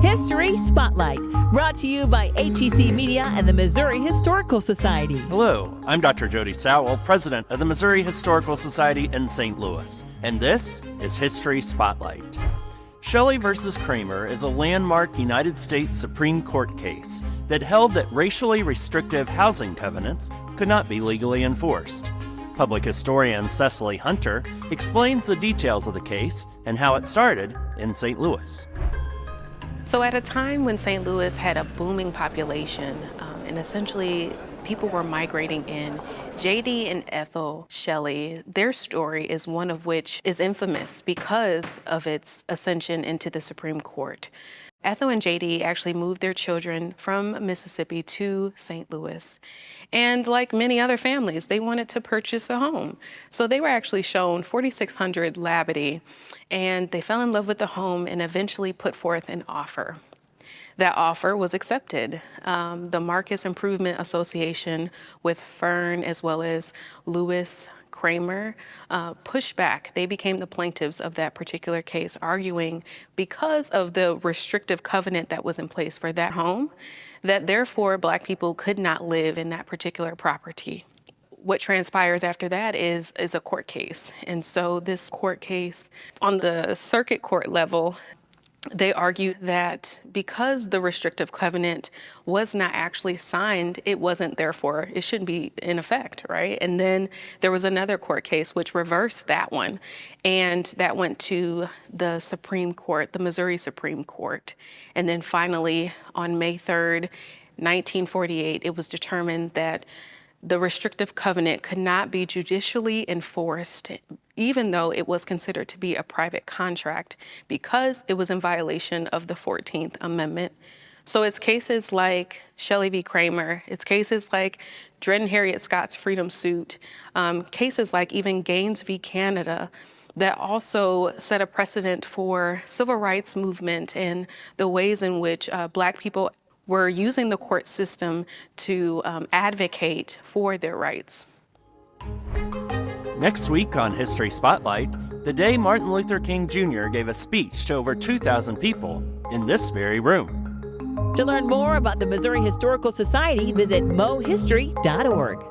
History Spotlight, brought to you by HEC Media and the Missouri Historical Society. Hello, I'm Dr. Jody Sowell, president of the Missouri Historical Society in St. Louis, and this is History Spotlight. Shelley versus Kraemer is a landmark United States Supreme Court case that held that racially restrictive housing covenants could not be legally enforced. Public historian Cicely Hunter explains the details of the case and how it started in St. Louis. So at a time when St. Louis had a booming population and essentially people were migrating in, J.D. and Ethel Shelley, their story is one of which is infamous because of its ascension into the Supreme Court. Ethel and J.D. actually moved their children from Mississippi to St. Louis. And like many other families, they wanted to purchase a home. So they were actually shown 4600 Labadie, and they fell in love with the home and eventually put forth an offer. That offer was accepted. The Marcus Improvement Association with Fern as well as Lewis Kraemer pushed back. They became the plaintiffs of that particular case, arguing because of the restrictive covenant that was in place for that home, that therefore Black people could not live in that particular property. What transpires after that is a court case. And so this court case on the circuit court level, they argue that because the restrictive covenant was not actually signed, it wasn't, therefore, it shouldn't be in effect, right? And then there was another court case which reversed that one, and that went to the Supreme Court, the Missouri Supreme Court. And then finally, on May 3rd, 1948, it was determined that the restrictive covenant could not be judicially enforced, even though it was considered to be a private contract, because it was in violation of the 14th Amendment. So it's cases like Shelley v. Kraemer, it's cases like Dred and Harriet Scott's freedom suit, cases like even Gaines v. Canada, that also set a precedent for civil rights movement and the ways in which Black people were using the court system to advocate for their rights. Next week on History Spotlight, the day Martin Luther King Jr. gave a speech to over 2,000 people in this very room. To learn more about the Missouri Historical Society, visit mohistory.org.